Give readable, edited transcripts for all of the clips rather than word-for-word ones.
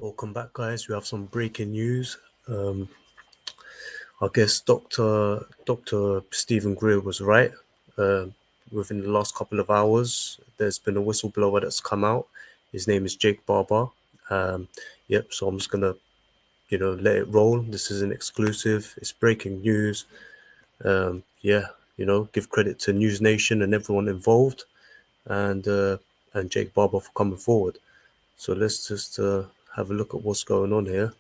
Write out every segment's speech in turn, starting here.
Welcome back, guys. We have some breaking news. I guess Dr. Stephen Greer was right. Within the last couple of hours, there's been a whistleblower that's come out. His name is Jake Barber. Yep. So I'm just gonna, let it roll. This is an exclusive. It's breaking news. Yeah. Give credit to News Nation and everyone involved, and Jake Barber for coming forward. So let's just have a look at what's going on here.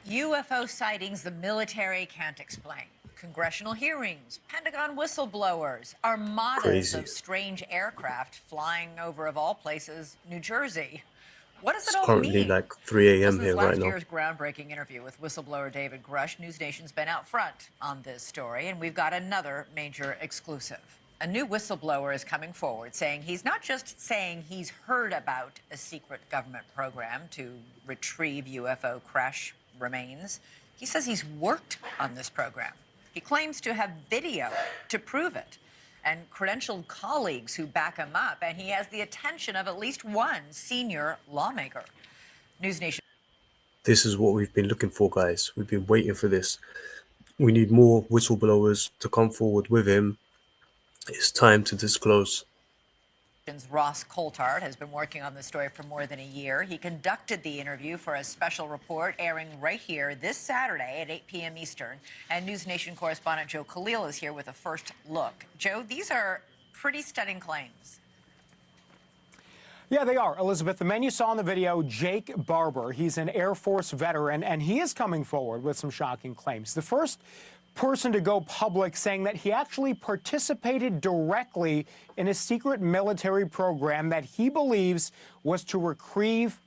UFO sightings the military can't explain. Congressional hearings, Pentagon whistleblowers, armadas of strange aircraft flying over, of all places, New Jersey. What does it all mean? It's currently like 3 a.m. here right now. Since last year's groundbreaking interview with whistleblower David Grush, News Nation's been out front on this story, and we've got another major exclusive. A new whistleblower is coming forward saying he's not just saying he's heard about a secret government program to retrieve UFO crash remains. He says he's worked on this program. He claims to have video to prove it and credentialed colleagues who back him up, and he has the attention of at least one senior lawmaker. News Nation. This is what we've been looking for, guys. We've been waiting for this. We need more whistleblowers to come forward with him. It's time to disclose. Ross Coulthard has been working on this story for more than a year. He conducted the interview for a special report airing right here this Saturday at 8 p.m. Eastern. And News Nation correspondent Joe Khalil is here with a first look. Joe, these are pretty stunning claims. Yeah, they are, Elizabeth. The man you saw in the video, Jake Barber, he's an Air Force veteran, and he is coming forward with some shocking claims. The first person to go public saying that he actually participated directly in a secret military program that he believes was to retrieve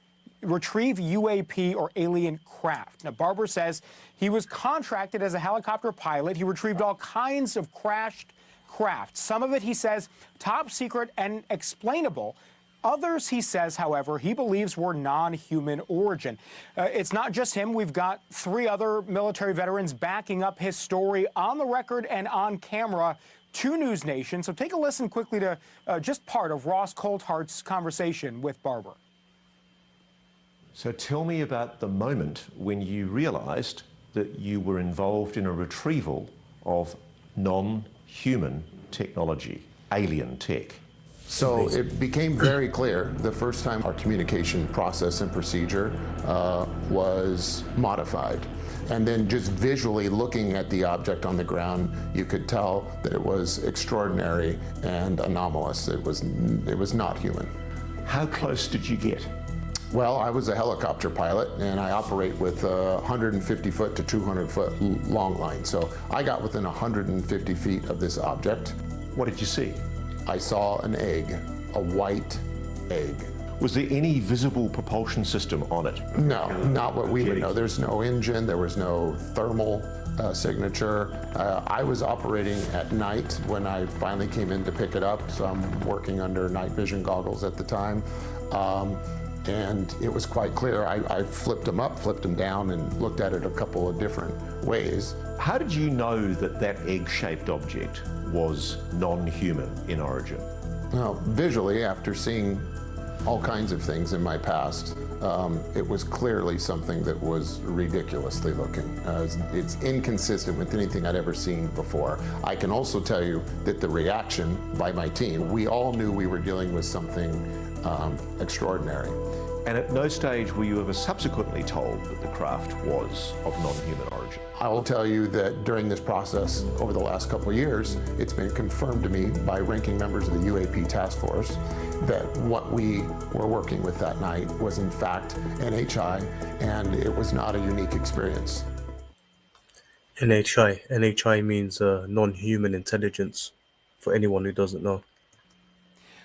UAP or alien craft. Now, Barber says he was contracted as a helicopter pilot. He retrieved all kinds of crashed craft. Some of it, he says, top secret and explainable. Others, he says, however, he believes were non-human origin. It's not just him. We've got 3 other military veterans backing up his story on the record and on camera to News Nation. So take a listen quickly to just part of Ross Coulthard's conversation with Barber. So tell me about the moment when you realized that you were involved in a retrieval of non-human technology, alien tech. So it became very clear the first time our communication process and procedure was modified. And then just visually looking at the object on the ground, you could tell that it was extraordinary and anomalous. It was not human. How close did you get? Well, I was a helicopter pilot, and I operate with 150-foot to 200-foot long line. So I got within 150 feet of this object. What did you see? I saw an egg, a white egg. Was there any visible propulsion system on it? No, not what we would know. There's no engine, there was no thermal signature. I was operating at night when I finally came in to pick it up, so I'm working under night vision goggles at the time. And it was quite clear. I flipped them up, flipped them down, and looked at it a couple of different ways. How did you know that that egg-shaped object was non-human in origin? Well, visually, after seeing all kinds of things in my past, it was clearly something that was ridiculously looking. It's inconsistent with anything I'd ever seen before. I can also tell you that the reaction by my team, we all knew we were dealing with something extraordinary. And at no stage were you ever subsequently told that the craft was of non-human origin? I will tell you that during this process, over the last couple of years, it's been confirmed to me by ranking members of the UAP task force that what we were working with that night was in fact NHI, and it was not a unique experience. NHI means non-human intelligence, for anyone who doesn't know.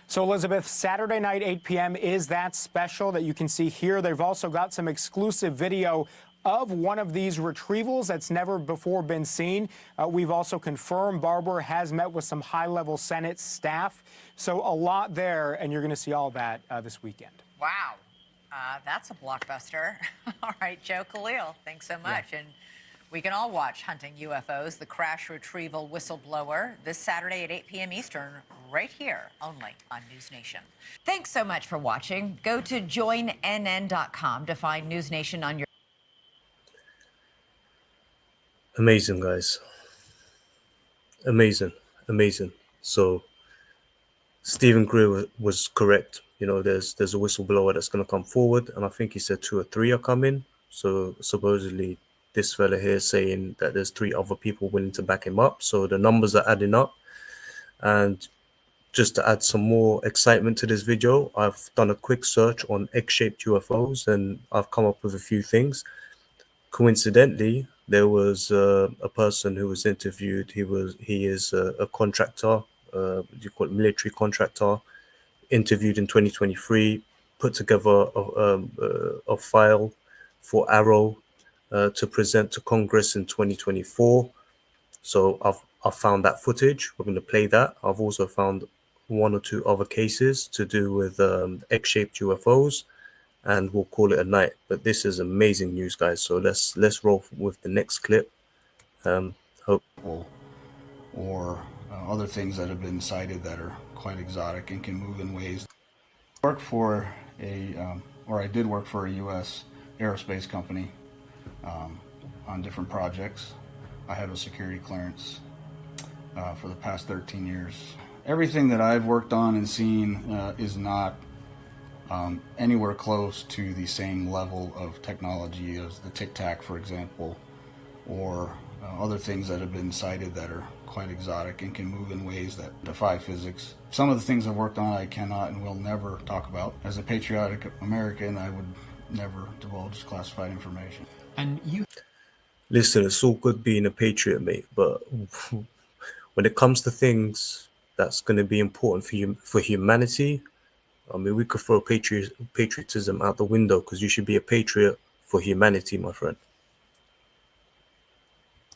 So, Elizabeth, Saturday night, 8 p.m. is that special that you can see here. They've also got some exclusive video of one of these retrievals that's never before been seen. We've also confirmed Barber has met with some high-level Senate staff. So a lot there, and you're going to see all that this weekend. Wow. That's a blockbuster. All right, Joe Khalil, thanks so much. Yeah. And We can all watch Hunting UFOs, the Crash Retrieval Whistleblower, this Saturday at 8 p.m. Eastern, right here, only on News Nation. Thanks so much for watching. Go to joinnn.com to find News Nation on your... Amazing, guys. Amazing. Amazing. So Stephen Greer was correct. You know, there's a whistleblower that's going to come forward, and I think he said 2 or 3 are coming. So supposedly this fella here is saying that there's 3 other people willing to back him up. So the numbers are adding up. And just to add some more excitement to this video, I've done a quick search on egg-shaped UFOs, and I've come up with a few things. Coincidentally, there was a person who was interviewed. He is a contractor, you call it military contractor, interviewed in 2023, put together a file for Arrow to present to Congress in 2024. So I've found that footage. We're going to play that. I've also found 1 or 2 other cases to do with egg-shaped UFOs, and we'll call it a night. But this is amazing news, guys. So let's roll with the next clip. Hope. Or other things that have been cited that are quite exotic and can move in ways. I did work for a U.S. aerospace company on different projects. I had a security clearance for the past 13 years. Everything that I've worked on and seen is not anywhere close to the same level of technology as the Tic Tac, for example, or other things that have been cited that are quite exotic and can move in ways that defy physics. Some of the things I've worked on I cannot and will never talk about. As a patriotic American, I would never divulge classified information. And you... Listen, it's all good being a patriot, mate, but when it comes to things that's going to be important for humanity, I mean, we could throw patriotism out the window, because you should be a patriot for humanity, my friend.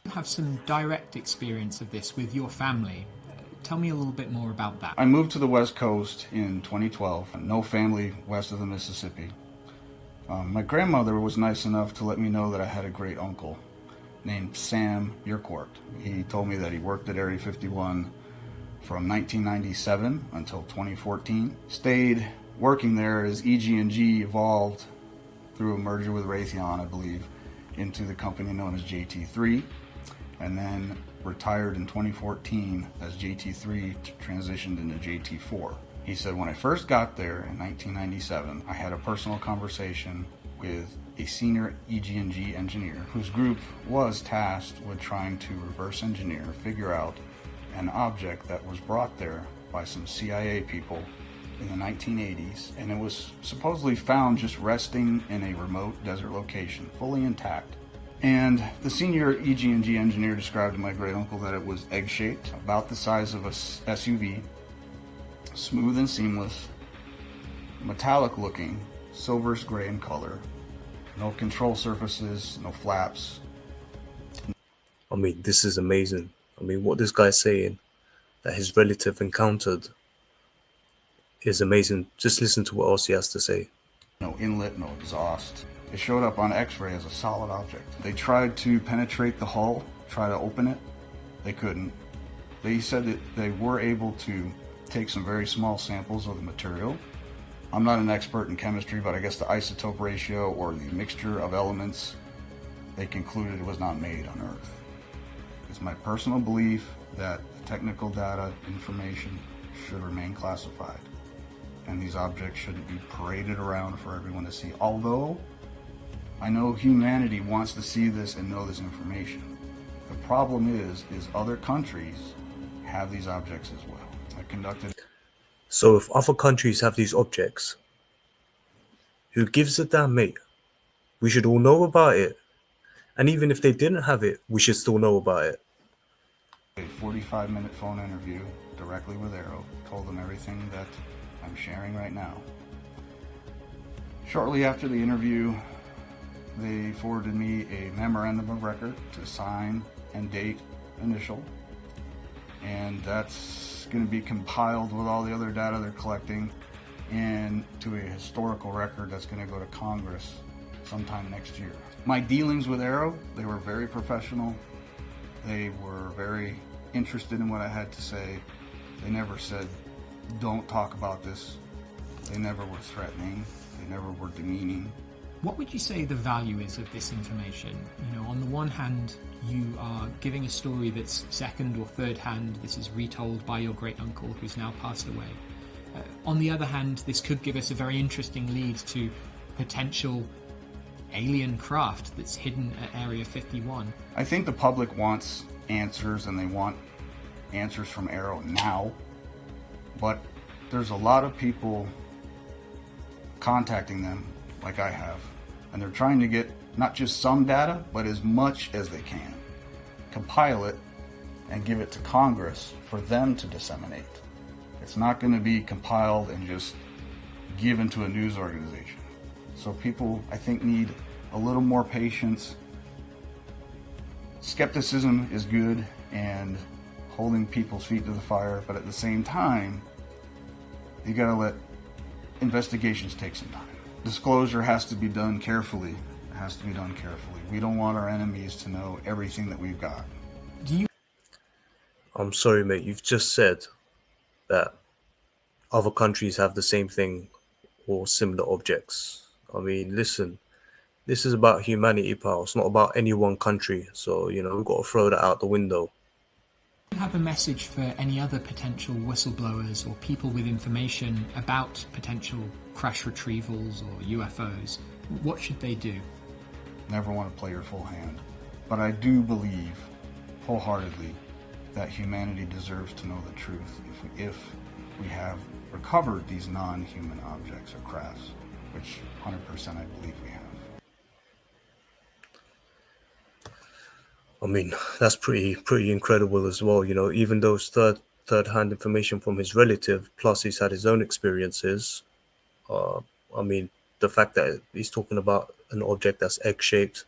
You have some direct experience of this with your family. Tell me a little bit more about that. I moved to the West Coast in 2012. No family west of the Mississippi. My grandmother was nice enough to let me know that I had a great uncle named Sam Burkort. He told me that he worked at Area 51 from 1997 until 2014. Stayed working there as EG&G evolved through a merger with Raytheon, I believe, into the company known as JT3, and then retired in 2014 as JT3 transitioned into JT4. He said, when I first got there in 1997, I had a personal conversation with a senior EG&G engineer whose group was tasked with trying to reverse engineer, figure out an object that was brought there by some CIA people in the 1980s, and it was supposedly found just resting in a remote desert location, fully intact. And the senior EG&G engineer described to my great uncle that it was egg-shaped, about the size of a SUV, smooth and seamless, metallic looking, silverish gray in color, no control surfaces, no flaps. I mean, this is amazing. I mean, what this guy's saying that his relative encountered is amazing. Just listen to what else he has to say. No inlet, no exhaust. It showed up on X-ray as a solid object. They tried to penetrate the hull, try to open it. They couldn't. They said that they were able to take some very small samples of the material. I'm not an expert in chemistry, but I guess the isotope ratio or the mixture of elements, they concluded it was not made on Earth. It's my personal belief that the technical data information should remain classified, and these objects shouldn't be paraded around for everyone to see. Although I know humanity wants to see this and know this information. The problem is other countries have these objects as well. I conducted. So if other countries have these objects, who gives a damn, mate? We should all know about it. And even if they didn't have it, we should still know about it. A 45-minute phone interview directly with Arrow. Told them everything that I'm sharing right now. Shortly after the interview, they forwarded me a memorandum of record to sign and date initial. And that's going to be compiled with all the other data they're collecting into a historical record that's going to go to Congress sometime next year. My dealings with Arrow, they were very professional. They were very interested in what I had to say. They never said, don't talk about this. They never were threatening. They never were demeaning. What would you say the value is of this information? You know, on the one hand, you are giving a story that's second or third hand. This is retold by your great uncle who's now passed away. On the other hand, this could give us a very interesting lead to potential alien craft that's hidden at Area 51. I think the public wants answers, and they want answers from Arrow now. But there's a lot of people contacting them, like I have, and they're trying to get not just some data, but as much as they can. Compile it and give it to Congress for them to disseminate. It's not going to be compiled and just given to a news organization. So people, I think, need a little more patience. Skepticism is good and holding people's feet to the fire, but at the same time, you gotta let investigations take some time. Disclosure has to be done carefully. It has to be done carefully. We don't want our enemies to know everything that we've got. I'm sorry, mate. You've just said that other countries have the same thing or similar objects. I mean, listen, this is about humanity, pal. It's not about any one country. So, you know, we've got to throw that out the window. Do you have a message for any other potential whistleblowers or people with information about potential crash retrievals or UFOs? What should they do? Never want to play your full hand. But I do believe wholeheartedly that humanity deserves to know the truth if we have recovered these non-human objects or crafts, which 100% I believe we have. I mean, that's pretty incredible as well. You know, even those third-hand information from his relative, plus he's had his own experiences. I mean, the fact that he's talking about an object that's egg-shaped,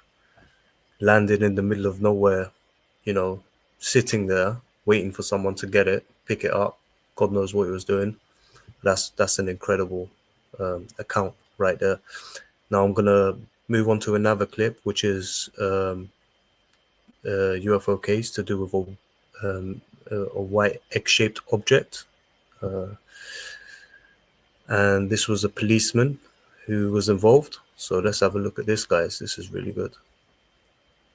landed in the middle of nowhere, you know, sitting there, waiting for someone to get it, pick it up. God knows what he was doing. That's an incredible account right there. Now I'm gonna move on to another clip, which is a UFO case to do with a white egg-shaped object, and this was a policeman who was involved. So let's have a look at this, guys. This is really good.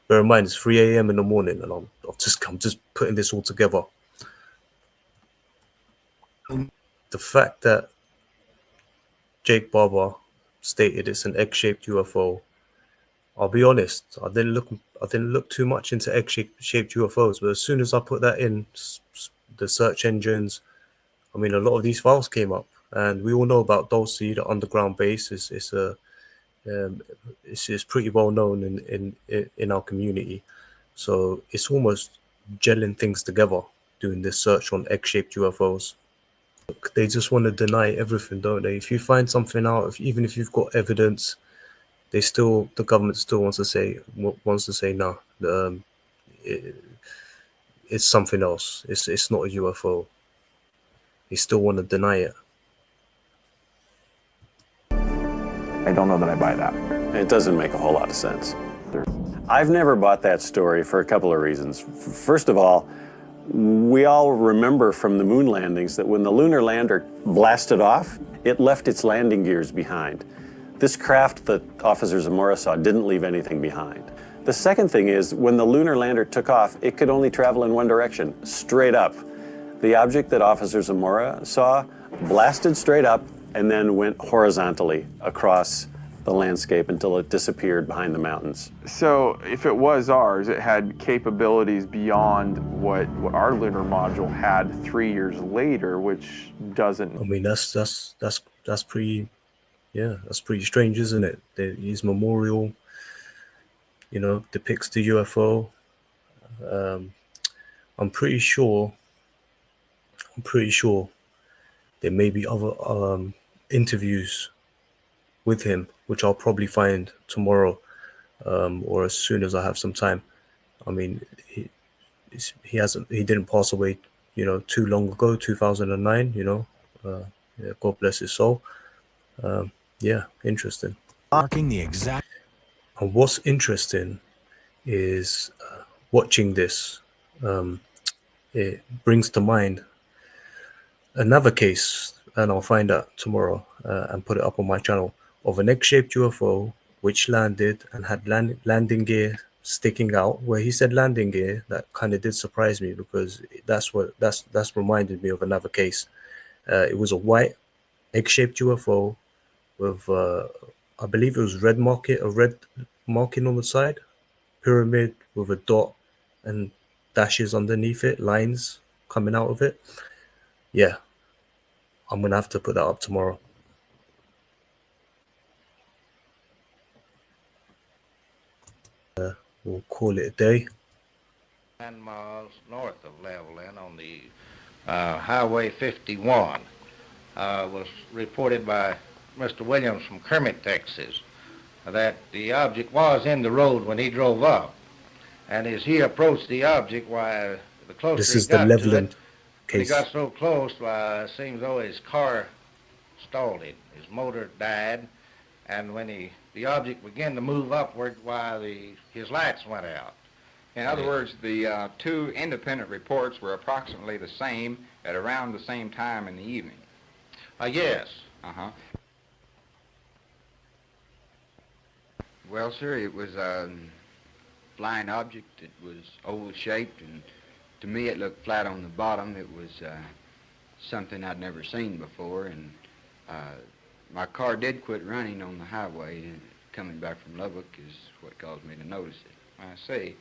Bear in mind, it's 3 a.m. in the morning, and I'm just putting this all together. The fact that Jake Barber stated it's an egg-shaped UFO, I'll be honest, I didn't look too much into egg-shaped UFOs, but as soon as I put that in the search engines, I mean, a lot of these files came up, and we all know about Dulce, the underground base. It's pretty well known in our community, so it's almost gelling things together doing this search on egg-shaped UFOs. They just want to deny everything, don't they? If you find something out, even if you've got evidence, the government still wants to say no. It's something else. It's not a UFO. They still want to deny it. I don't know that I buy that. It doesn't make a whole lot of sense. I've never bought that story for a couple of reasons. First of all, we all remember from the moon landings that when the lunar lander blasted off, it left its landing gears behind. This craft that Officer Zamora saw didn't leave anything behind. The second thing is, when the lunar lander took off, it could only travel in one direction, straight up. The object that Officer Zamora saw blasted straight up and then went horizontally across the landscape until it disappeared behind the mountains. So if it was ours, it had capabilities beyond what our lunar module had 3 years later, which doesn't. I mean, that's pretty, yeah, that's pretty strange, isn't it? His memorial, you know, depicts the UFO. I'm pretty sure there may be other interviews with him, which I'll probably find tomorrow, or as soon as I have some time. I mean, he didn't pass away, you know, too long ago, 2009. You know, yeah, God bless his soul. Yeah, interesting. Marking the exact. And what's interesting is watching this, it brings to mind another case, and I'll find out tomorrow and put it up on my channel, of an egg-shaped UFO which landed and had landing gear sticking out. Where he said landing gear, that kind of did surprise me, because that's reminded me of another case. It was a white egg-shaped UFO with I believe it was a red marking on the side, pyramid with a dot and dashes underneath it, lines coming out of it. Yeah, I'm gonna have to put that up tomorrow. We'll call it a day. 9 miles north of Levelland on the Highway 51 was reported by Mr. Williams from Kermit, Texas, that the object was in the road when he drove up. And as he approached the object, why, the closer This he is the got to it, Levelland when he case. got so close, why, it seems though his car stalled it. His motor died, and when the object began to move upward, why, his lights went out. In other words, the two independent reports were approximately the same at around the same time in the evening. Yes. Uh-huh. Well, sir, it was a flying object. It was oval-shaped, and to me it looked flat on the bottom. It was something I'd never seen before, and my car did quit running on the highway, and coming back from Lubbock is what caused me to notice it. I see.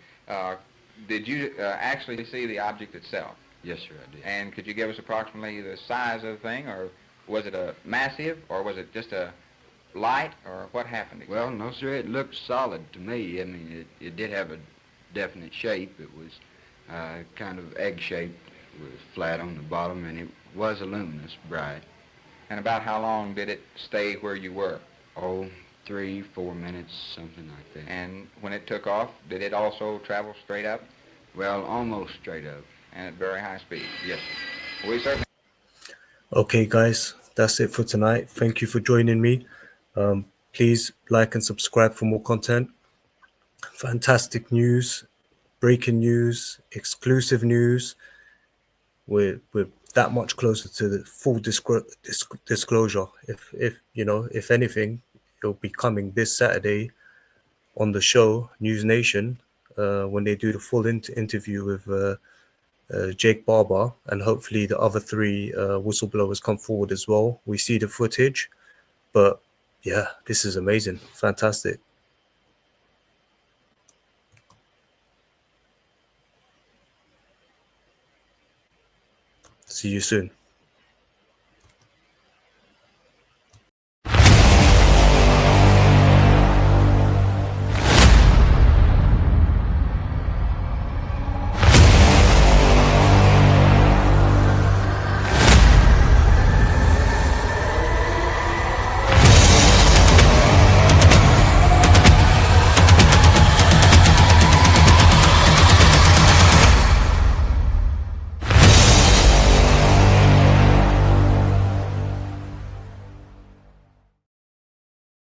Did you actually see the object itself? Yes, sir, I did. And could you give us approximately the size of the thing, or was it a massive, or was it just a light, or what happened exactly? Well, no, sir, it looked solid to me. I mean, it did have a definite shape. It was kind of egg-shaped, with flat on the bottom, and it was luminous, bright. And about how long did it stay where you were? Oh, 3-4 minutes, something like that. And when it took off, did it also travel straight up? Well, almost straight up. And at very high speed? Yes, sir. We certainly... Okay, guys, that's it for tonight. Thank you for joining me. Please like and subscribe for more content. Fantastic news, breaking news, exclusive news. We're that much closer to the full disclosure. If anything, it'll be coming this Saturday on the show News Nation when they do the full interview with Jake Barber, and hopefully the other three whistleblowers come forward as well. We see the footage, but yeah, this is amazing, fantastic. See you soon.